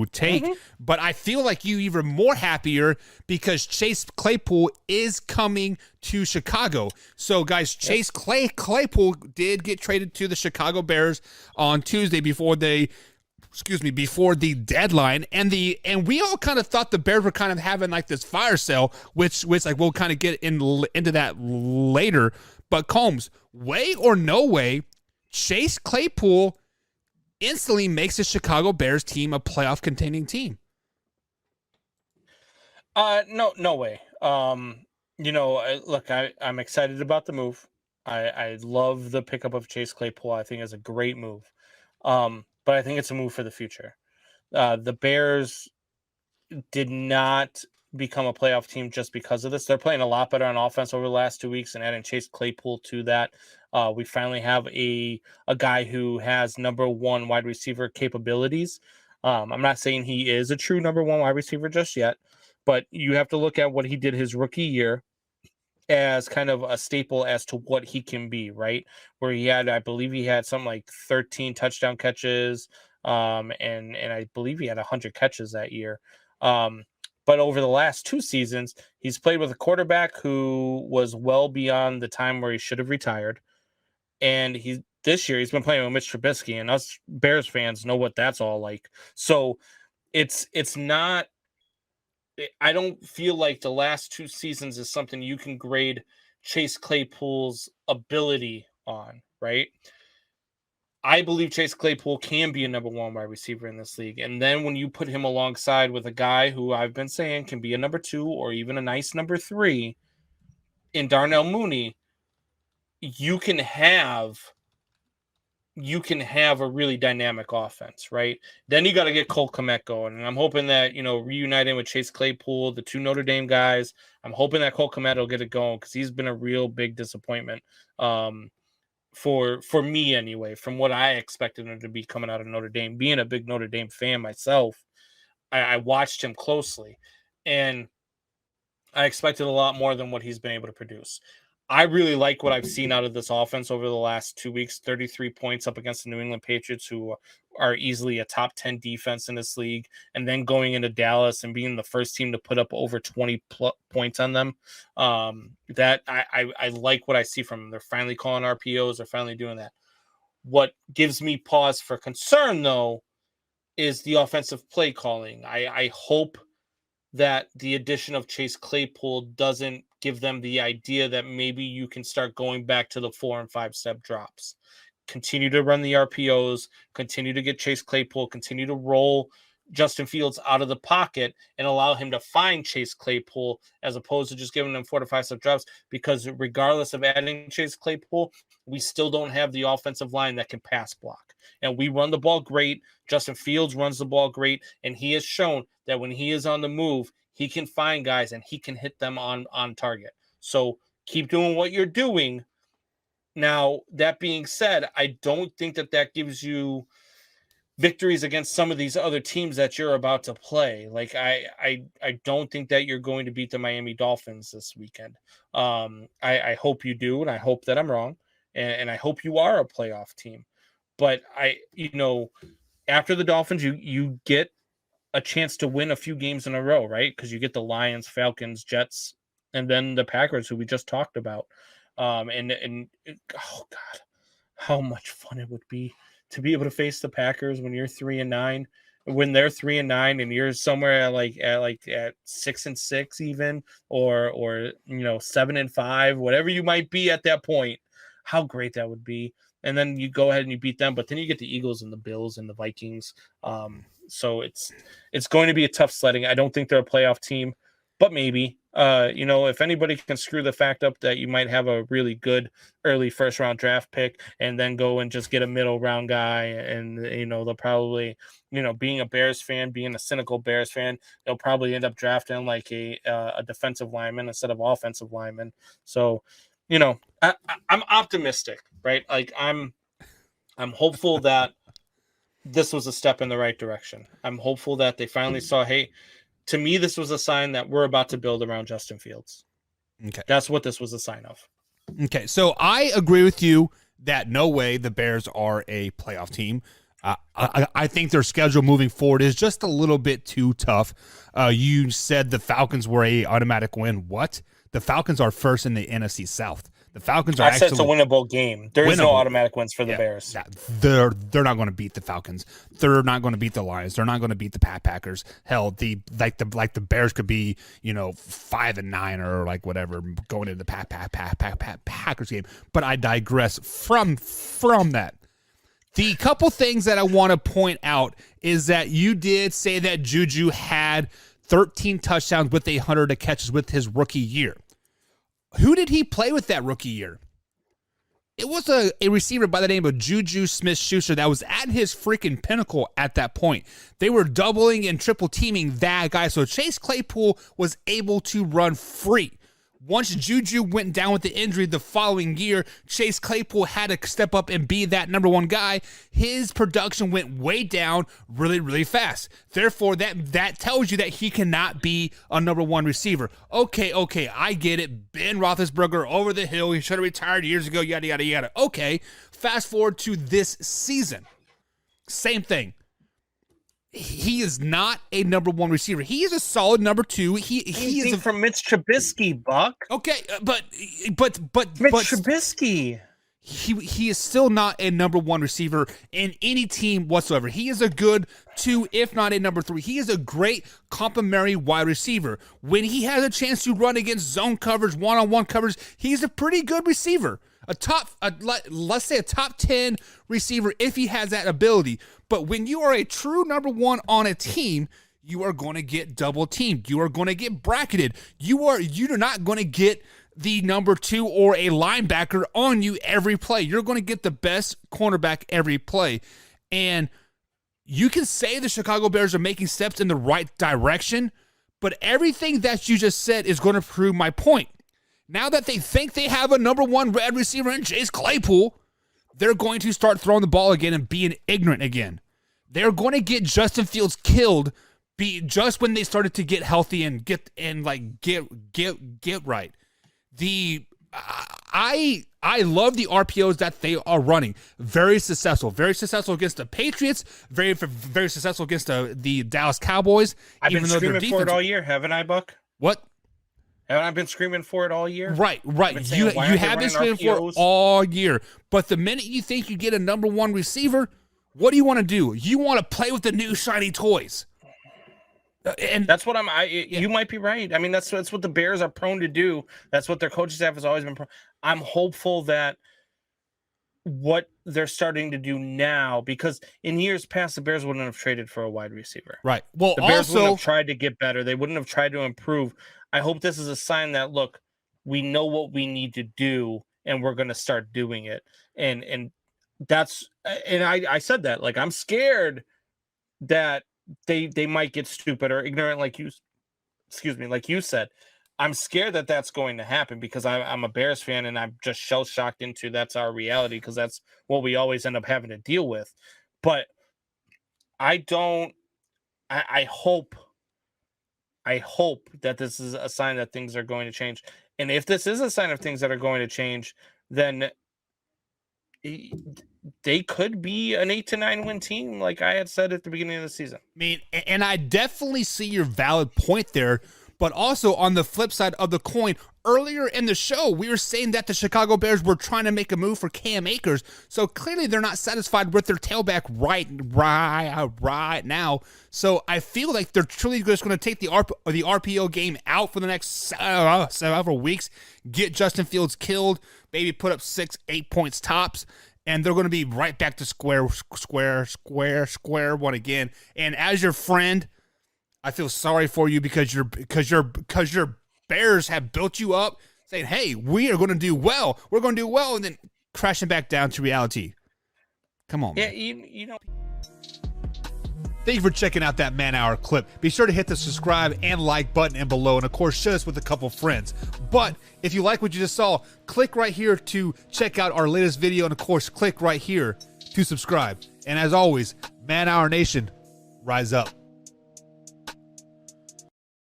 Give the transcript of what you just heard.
to take. But I feel like you even more happier because Chase Claypool is coming to Chicago. So, guys, Chase Claypool did get traded to the Chicago Bears on Tuesday before the deadline, and we all kind of thought the Bears were kind of having like this fire sale, which like we'll kind of get into that later. But Combs, way or no way, Chase Claypool instantly makes the Chicago Bears team a playoff contending team. No way. Look, I'm excited about the move. I love the pickup of Chase Claypool. I think it's a great move. But I think it's a move for the future. The Bears did not become a playoff team just because of this. They're playing a lot better on offense over the last 2 weeks, and adding Chase Claypool to that, we finally have a guy who has number one wide receiver capabilities. I'm not saying he is a true number one wide receiver just yet, but you have to look at what he did his rookie year as kind of a staple as to what he can be, right? Where I believe he had something like 13 touchdown catches, and I believe he had 100 catches that year. But over the last 2 seasons, he's played with a quarterback who was well beyond the time where he should have retired. And this year he's been playing with Mitch Trubisky, and us Bears fans know what that's all like. So it's not. I don't feel like the last 2 seasons is something you can grade Chase Claypool's ability on, right? I believe Chase Claypool can be a number one wide receiver in this league. And then when you put him alongside with a guy who I've been saying can be a number 2 or even a nice number 3 in Darnell Mooney, you can have a really dynamic offense, right? Then you got to get Cole Kmet going. And I'm hoping that, reuniting with Chase Claypool, the 2 Notre Dame guys, I'm hoping that Cole Kmet will get it going because he's been a real big disappointment for me anyway, from what I expected him to be coming out of Notre Dame. Being a big Notre Dame fan myself, I watched him closely, and I expected a lot more than what he's been able to produce. I really like what I've seen out of this offense over the last 2 weeks. 33 points up against the New England Patriots, who are easily a top 10 defense in this league, and then going into Dallas and being the first team to put up over 20 points on them. That I like what I see from them. They're finally calling RPOs. They're finally doing that. What gives me pause for concern, though, is the offensive play calling. I hope that the addition of Chase Claypool doesn't give them the idea that maybe you can start going back to the 4 and 5 step drops. Continue to run the RPOs, continue to get Chase Claypool, continue to roll Justin Fields out of the pocket and allow him to find Chase Claypool as opposed to just giving him 4 to 5 step drops, because regardless of adding Chase Claypool, we still don't have the offensive line that can pass block. And we run the ball great. Justin Fields runs the ball great, and he has shown that when he is on the move, he can find guys and he can hit them on target. So keep doing what you're doing. Now, that being said, I don't think that gives you victories against some of these other teams that you're about to play. Like I don't think that you're going to beat the Miami Dolphins this weekend. I hope you do, and I hope that I'm wrong, and I hope you are a playoff team. But after the Dolphins, you get a chance to win a few games in a row, right? Because you get the Lions, Falcons, Jets, and then the Packers, who we just talked about. Oh God, how much fun it would be to be able to face the Packers when you're 3-9, when they're 3-9, and you're somewhere at 6-6 even, or 7-5, whatever you might be at that point. How great that would be. And then you go ahead and you beat them, but then you get the Eagles and the Bills and the Vikings. So it's going to be a tough sledding. I don't think they're a playoff team, but maybe. If anybody can screw the fact up that you might have a really good early first round draft pick and then go and just get a middle round guy, and they'll probably, being a Bears fan, being a cynical Bears fan, they'll probably end up drafting like a defensive lineman instead of offensive lineman. So, I'm optimistic, right? Like I'm hopeful that this was a step in the right direction. I'm hopeful that they finally saw, hey, to me, this was a sign that we're about to build around Justin Fields. Okay. That's what this was a sign of. Okay. So I agree with you that no way the Bears are a playoff team. I think their schedule moving forward is just a little bit too tough. You said the Falcons were a automatic win. What? The Falcons are first in the NFC South. The Falcons are I said it's a winnable game. There is no automatic wins for the Bears. They're not going to beat the Falcons. They're not going to beat the Lions. They're not going to beat the Packers. Hell, the Bears could be 5-9 or like whatever going into the Packers game. But I digress from that. The couple things that I want to point out is that you did say that Juju had 13 touchdowns with 100 catches with his rookie year. Who did he play with that rookie year? It was a receiver by the name of Juju Smith-Schuster that was at his freaking pinnacle at that point. They were doubling and triple teaming that guy, so Chase Claypool was able to run free. Once Juju went down with the injury the following year, Chase Claypool had to step up and be that number one guy. His production went way down really, really fast. Therefore, that tells you that he cannot be a number one receiver. Okay, I get it. Ben Roethlisberger over the hill. He should have retired years ago, yada, yada, yada. Okay, fast forward to this season. Same thing. He is not a number one receiver. He is a solid number two. He is from Mitch Trubisky, Buck. Okay, but Mitch Trubisky. He is still not a number one receiver in any team whatsoever. He is a good two, if not a number three. He is a great complementary wide receiver. When he has a chance to run against zone coverage, one-on-one coverage, he's a pretty good receiver. Let's say a top 10 receiver if he has that ability. But when you are a true number one on a team, you are going to get double teamed. You are going to get bracketed. You're not going to get the number two or a linebacker on you every play. You're going to get the best cornerback every play. And you can say the Chicago Bears are making steps in the right direction, but everything that you just said is going to prove my point. Now that they think they have a number one red receiver in Chase Claypool, they're going to start throwing the ball again and being ignorant again. They're going to get Justin Fields killed just when they started to get healthy and get right. I love the RPOs that they are running. Very successful against the Patriots. Very very successful against the Dallas Cowboys. I've been screaming for it all year, haven't I, Buck? What? Haven't I been screaming for it all year? Right. You have been screaming for it all year. But the minute you think you get a number one receiver, what do you want to do? You want to play with the new shiny toys. And that's what you might be right. I mean, that's what the Bears are prone to do. That's what their coaching staff has always been. I'm hopeful that what they're starting to do now, because in years past, the Bears wouldn't have traded for a wide receiver. Right. Well, the Bears wouldn't have tried to get better. They wouldn't have tried to improve. I hope this is a sign that, look, we know what we need to do and we're going to start doing it. And that's, and I said that, like, I'm scared that they might get stupid or ignorant, like you said. I'm scared that that's going to happen because I'm a Bears fan and I'm just shell shocked into that's our reality because that's what we always end up having to deal with. But I hope that this is a sign that things are going to change. And if this is a sign of things that are going to change, then they could be an 8-9 win team, like I had said at the beginning of the season. I mean, and I definitely see your valid point there. But also on the flip side of the coin, earlier in the show, we were saying that the Chicago Bears were trying to make a move for Cam Akers. So clearly they're not satisfied with their tailback right now. So I feel like they're truly just going to take the RPO game out for the next several weeks, get Justin Fields killed, maybe put up 6-8 points tops, and they're going to be right back to square one again. And as your friend, I feel sorry for you because your Bears have built you up, saying, "Hey, we are going to do well. We're going to do well," and then crashing back down to reality. Come on, man. Yeah, you know. Thank you for checking out that man-hour clip. Be sure to hit the subscribe and like button and below, and of course, share us with a couple friends. But if you like what you just saw, click right here to check out our latest video, and of course, click right here to subscribe. And as always, Man Hour Nation, rise up.